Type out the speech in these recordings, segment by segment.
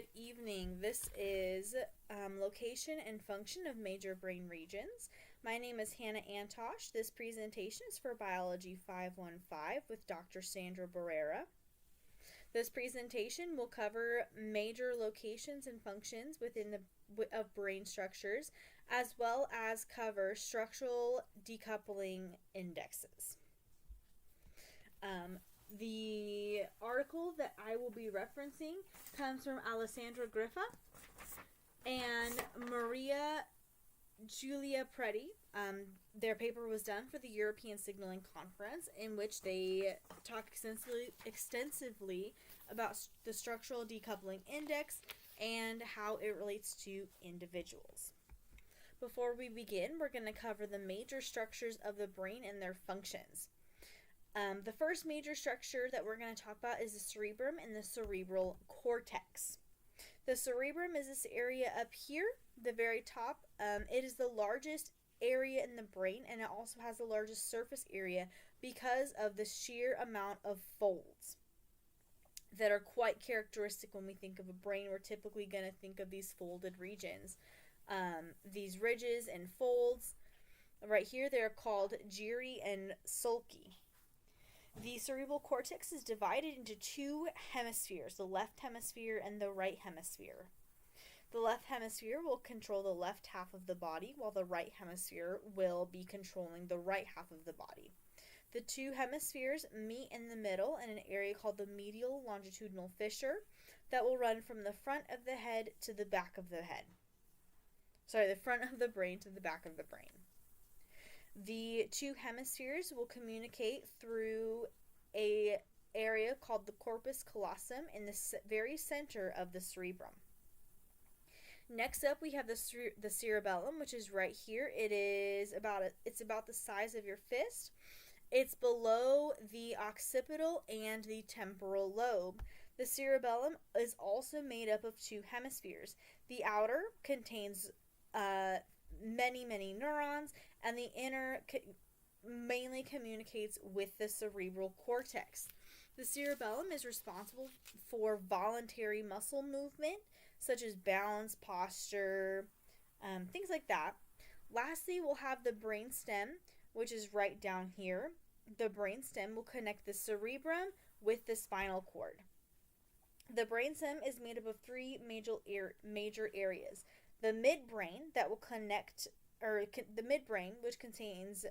Good evening. This is location and function of major brain regions. My name is Hannah Antosh. This presentation is for Biology 515 with Dr. Sandra Barrera. This presentation will cover major locations and functions within of brain structures, as well as cover structural decoupling indexes. The article that I will be referencing comes from Alessandra Griffa and Maria Giulia Preti. Their paper was done for the European Signaling Conference, in which they talk extensively about the structural decoupling index and how it relates to individuals. Before we begin, we're going to cover the major structures of the brain and their functions. The first major structure that we're going to talk about is the cerebrum and the cerebral cortex. The cerebrum is this area up here, the very top. It is the largest area in the brain, and it also has the largest surface area because of the sheer amount of folds that are quite characteristic when we think of a brain. We're typically going to think of these folded regions. These ridges and folds right here, they're called gyri and sulci. The cerebral cortex is divided into two hemispheres, the left hemisphere and the right hemisphere. The left hemisphere will control the left half of the body, while the right hemisphere will be controlling the right half of the body. The two hemispheres meet in the middle in an area called the medial longitudinal fissure that will run from the front of the head to the back of the head. The front of the brain to the back of the brain. The two hemispheres will communicate through an area called the corpus callosum in the very center of the cerebrum. Next up, we have the cerebellum, which is right here. It's about the size of your fist. It's below the occipital and the temporal lobe. The cerebellum is also made up of two hemispheres. The outer contains many neurons, and the inner mainly communicates with the cerebral cortex. The cerebellum is responsible for voluntary muscle movement, such as balance, posture, things like that. Lastly, we'll have the brainstem, which is right down here. The brainstem will connect the cerebrum with the spinal cord. The brainstem is made up of three major areas. The midbrain that will connect, the midbrain, which contains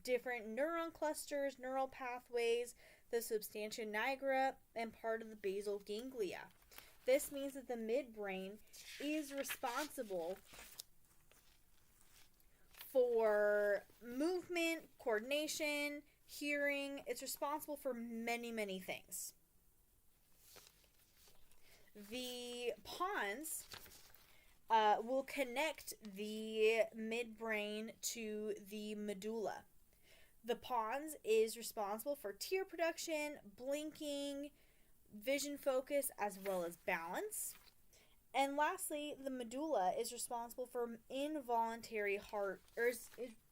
different neuron clusters, neural pathways, the substantia nigra, and part of the basal ganglia. This means that the midbrain is responsible for movement, coordination, hearing. It's responsible for many things. The pons will connect the midbrain to the medulla. The pons is responsible for tear production, blinking, vision focus, as well as balance. And lastly, the medulla is responsible for involuntary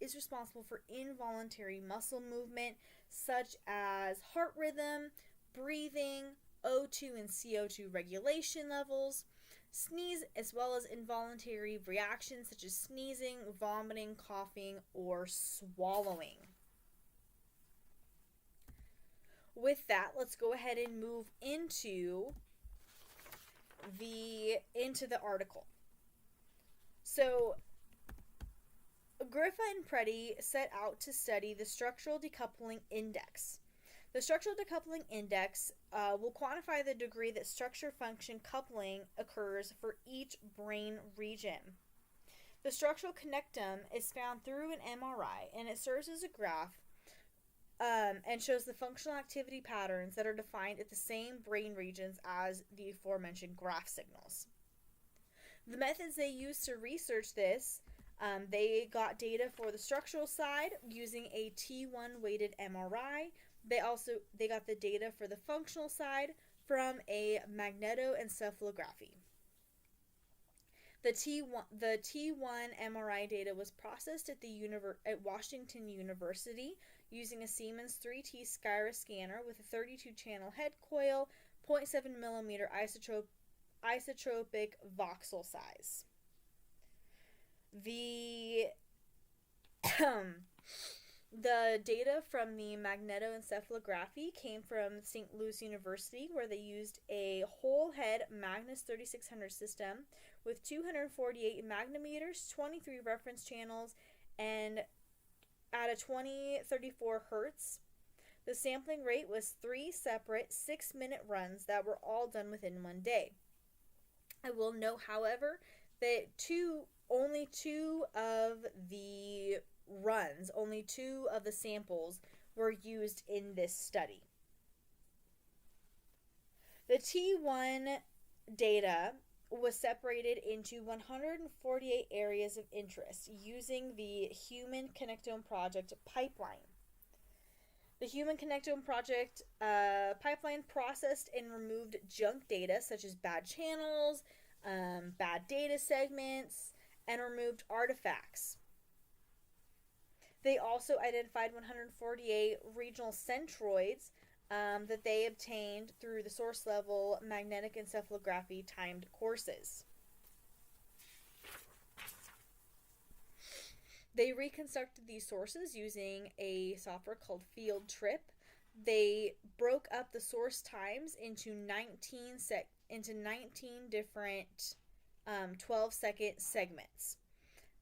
is responsible for involuntary muscle movement, such as heart rhythm, breathing, O2 and CO2 regulation levels, sneeze, as well as involuntary reactions such as sneezing, vomiting, coughing, or swallowing. With that, let's go ahead and move into the article. So, Griffa and Preti set out to study the structural decoupling index. The structural decoupling index will quantify the degree that structure-function coupling occurs for each brain region. The structural connectum is found through an MRI, and it serves as a graph and shows the functional activity patterns that are defined at the same brain regions as the aforementioned graph signals. The methods they used to research this, they got data for the structural side using a T1 weighted MRI. They got the data for the functional side from a magnetoencephalography. The T1 MRI data was processed at Washington University using a Siemens 3T Skyra scanner with a 32-channel head coil, 0.7 millimeter isotope isotropic voxel size. The the data from the magnetoencephalography came from St. Louis University, where they used a whole head Magnus 3600 system with 248 magnometers, 23 reference channels, and at a 2034 hertz. The sampling rate was 3 separate 6-minute runs that were all done within 1 day. I will note, however, that only two of the samples were used in this study. The T1 data was separated into 148 areas of interest using the Human Connectome Project pipeline. The Human Connectome Project pipeline processed and removed junk data such as bad channels, bad data segments, and removed artifacts. They also identified 148 regional centroids that they obtained through the source level magnetic encephalography timed courses. They reconstructed these sources using a software called Field Trip. They broke up the source times into 19 different 12-second segments.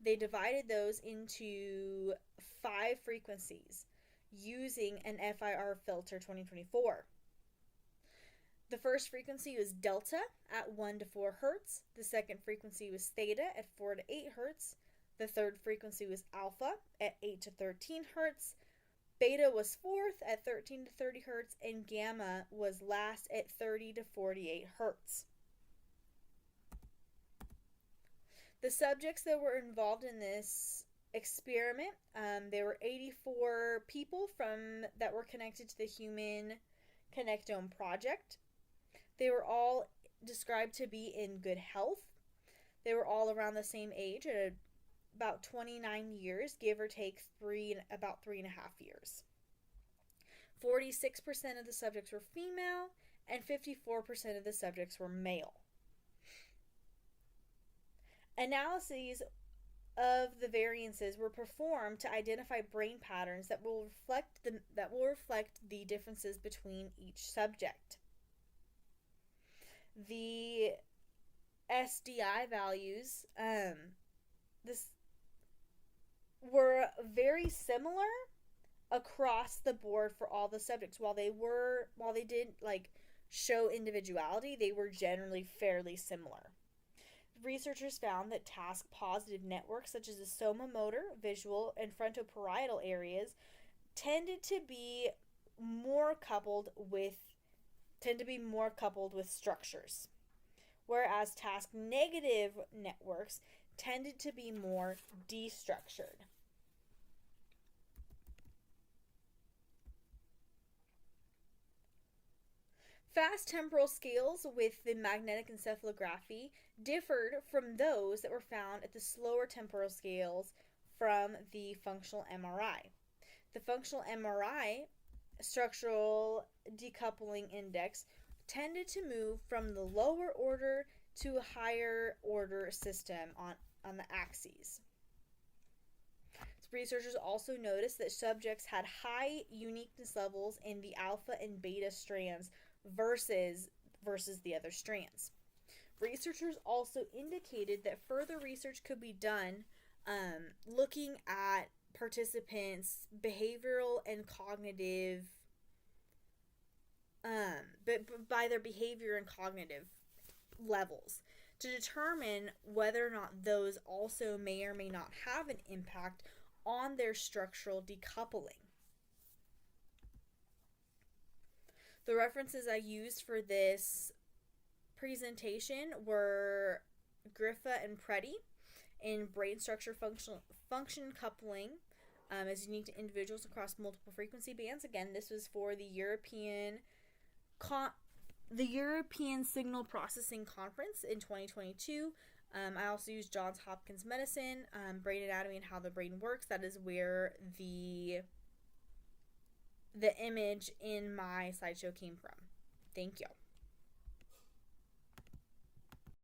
They divided those into 5 frequencies using an FIR filter 2024. The first frequency was delta at 1 to 4 hertz. The second frequency was theta at 4 to 8 hertz. The third frequency was alpha at 8 to 13 hertz. Beta was fourth at 13 to 30 hertz, and gamma was last at 30 to 48 hertz. The subjects that were involved in this experiment, there were 84 people that were connected to the Human Connectome Project. They were all described to be in good health. They were all around the same age at about 29 years, give or take about 3.5 years. 46% of the subjects were female, and 54% of the subjects were male. Analyses of the variances were performed to identify brain patterns that will reflect the differences between each subject. The SDI values were very similar across the board for all the subjects. While they didn't show individuality, they were generally fairly similar. Researchers found that task-positive networks such as the somomotor, visual, and frontoparietal areas tended to be more coupled with structures, whereas task-negative networks tended to be more destructured. Fast temporal scales with the magnetic encephalography differed from those that were found at the slower temporal scales from the functional MRI. The functional MRI structural decoupling index tended to move from the lower order to a higher order system on the axes. Researchers also noticed that subjects had high uniqueness levels in the alpha and beta strands versus the other strands. Researchers also indicated that further research could be done looking at participants' behavioral and cognitive by their behavior and cognitive levels to determine whether or not those also may or may not have an impact on their structural decoupling. The references I used for this presentation were Griffa and Preddy in brain structure function coupling as unique to individuals across multiple frequency bands. Again, this was for the European Signal Processing Conference in 2022. I also used Johns Hopkins Medicine, Brain Anatomy and How the Brain Works. That is where the image in my slideshow came from. Thank you.